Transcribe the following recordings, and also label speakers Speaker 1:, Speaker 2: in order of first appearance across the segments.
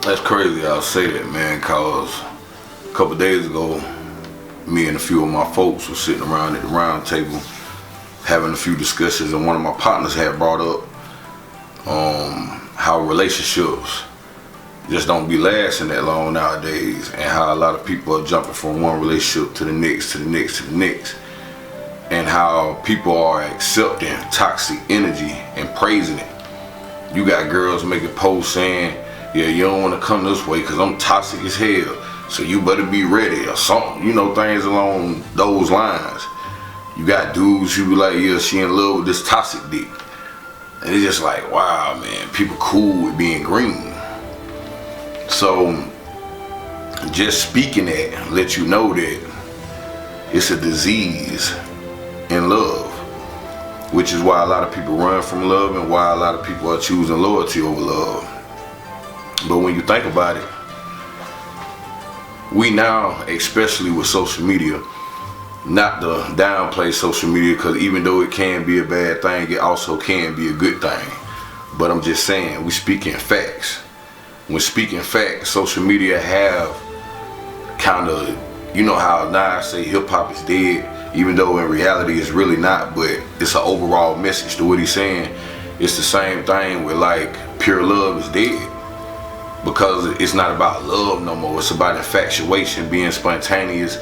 Speaker 1: That's crazy I'll say that, man, cause a couple days ago, me and a few of my folks were sitting around at the round table having a few discussions, and one of my partners had brought up how relationships just don't be lasting that long nowadays, and how a lot of people are jumping from one relationship to the next, to the next, to the next, and how people are accepting toxic energy and praising it. You got girls making posts saying, yeah, you don't want to come this way because I'm toxic as hell, so you better be ready or something, things along those lines. You got dudes who be like, yeah, she in love with this toxic dick. And it's just like, wow, man, people cool with being green. So just speaking that let you know that it's a disease in love, which is why a lot of people run from love and why a lot of people are choosing loyalty over love. But when you think about it, we now, especially with social media, not to downplay social media, because even though it can be a bad thing, it also can be a good thing. But I'm just saying, we speaking facts. When speaking facts, social media have kind of, how Nas say hip hop is dead, even though in reality it's really not, but it's an overall message to what he's saying. It's the same thing with like pure love is dead, because it's not about love no more. It's about infatuation, being spontaneous,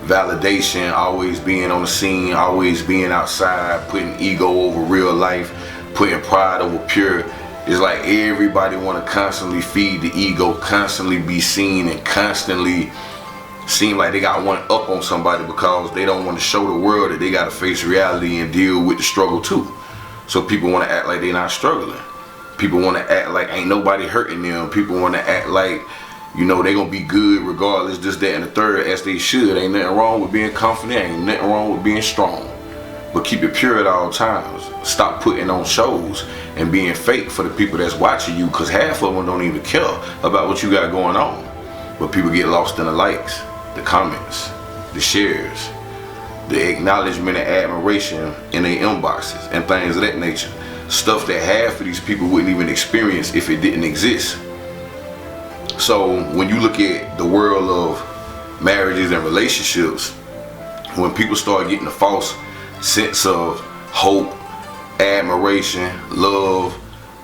Speaker 1: validation, always being on the scene, always being outside, putting ego over real life, putting pride over pure. It's like everybody want to constantly feed the ego, constantly be seen, and constantly seem like they got one up on somebody, because they don't want to show the world that they got to face reality and deal with the struggle too. So people want to act like they're not struggling. People want to act like ain't nobody hurting them. People want to act like, they gonna be good regardless, this, that, and the third, as they should. Ain't nothing wrong with being confident, ain't nothing wrong with being strong. But keep it pure at all times. Stop putting on shows and being fake for the people that's watching you, because half of them don't even care about what you got going on. But people get lost in the likes, the comments, the shares, the acknowledgement and admiration in their inboxes and things of that nature. Stuff that half of these people wouldn't even experience if it didn't exist. So when you look at the world of marriages and relationships, when people start getting a false sense of hope, admiration, love,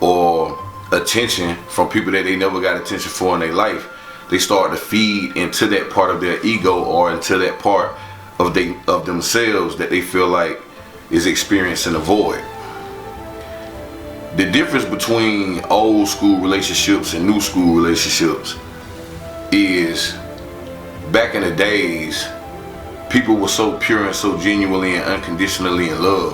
Speaker 1: or attention from people that they never got attention for in their life, they start to feed into that part of their ego, or into that part of themselves that they feel like is experiencing a void. The difference between old school relationships and new school relationships is, back in the days, people were so pure and so genuinely and unconditionally in love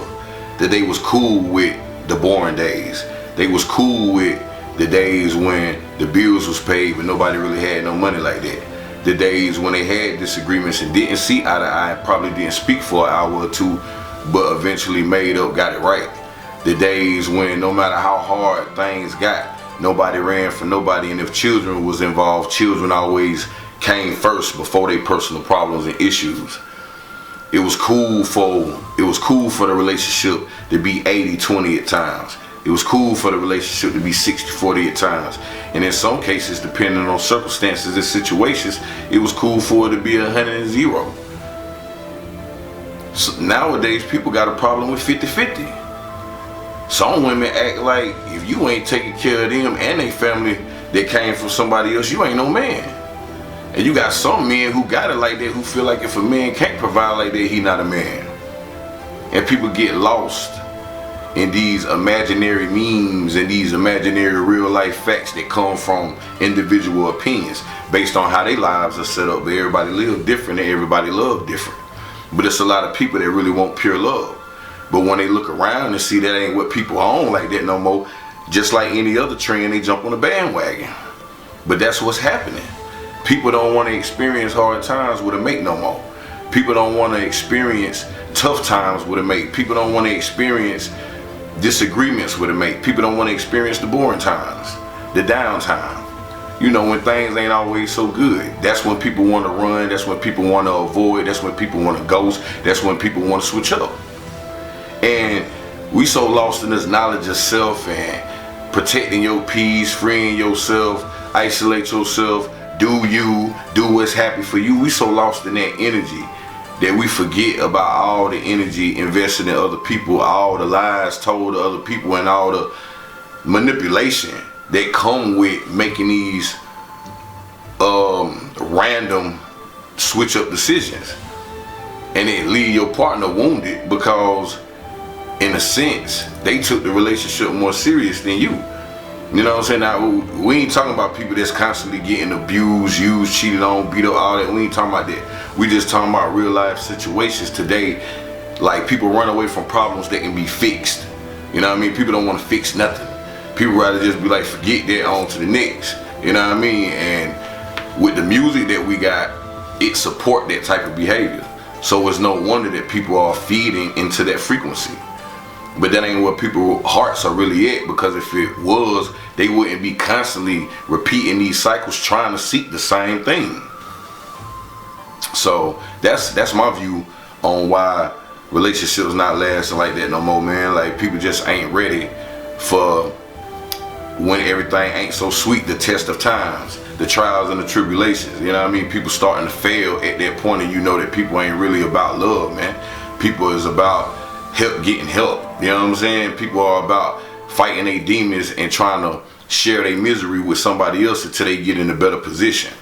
Speaker 1: that they was cool with the boring days. They was cool with the days when the bills was paid but nobody really had no money like that. The days when they had disagreements and didn't see eye to eye, probably didn't speak for an hour or two, but eventually made up, got it right. The days when no matter how hard things got, nobody ran for nobody, and if children was involved, children always came first before their personal problems and issues. It was cool for the relationship to be 80-20 at times. It was cool for the relationship to be 60-40 at times. And in some cases, depending on circumstances and situations, it was cool for it to be 100-0. So nowadays, people got a problem with 50-50. Some women act like if you ain't taking care of them and their family that came from somebody else, you ain't no man. And you got some men who got it like that, who feel like if a man can't provide like that, he not a man. And people get lost in these imaginary memes and these imaginary real life facts that come from individual opinions based on how their lives are set up. But everybody live different and everybody love different. But it's a lot of people that really want pure love. But when they look around and see that ain't what people own like that no more, just like any other trend, they jump on the bandwagon. But that's what's happening. People don't want to experience hard times with a mate no more. People don't want to experience tough times with a mate. People don't want to experience disagreements with a mate. People don't want to experience the boring times, the downtime. When things ain't always so good. That's when people want to run. That's when people want to avoid. That's when people want to ghost. That's when people want to switch up. And we so lost in this knowledge of self and protecting your peace, freeing yourself, isolate yourself, do you, do what's happy for you. We so lost in that energy that we forget about all the energy invested in other people, all the lies told to other people, and all the manipulation that come with making these random switch up decisions, and it leave your partner wounded because in a sense they took the relationship more serious than you. You know what I'm saying? Now, we ain't talking about people that's constantly getting abused, used, cheated on, beat up, all that. We ain't talking about that. We just talking about real life situations today. Like, people run away from problems that can be fixed. You know what I mean? People don't want to fix nothing. People rather just be like, forget that, on to the next. You know what I mean? And with the music that we got, it support that type of behavior. So it's no wonder that people are feeding into that frequency. But that ain't where people's hearts are really at, because if it was, they wouldn't be constantly repeating these cycles trying to seek the same thing. So that's my view on why relationships not lasting like that no more, man. Like, people just ain't ready for when everything ain't so sweet, the test of times, the trials and the tribulations. You know what I mean? People starting to fail at that point, and you know that people ain't really about love, man. People is about getting help. You know what I'm saying? People are about fighting their demons and trying to share their misery with somebody else until they get in a better position.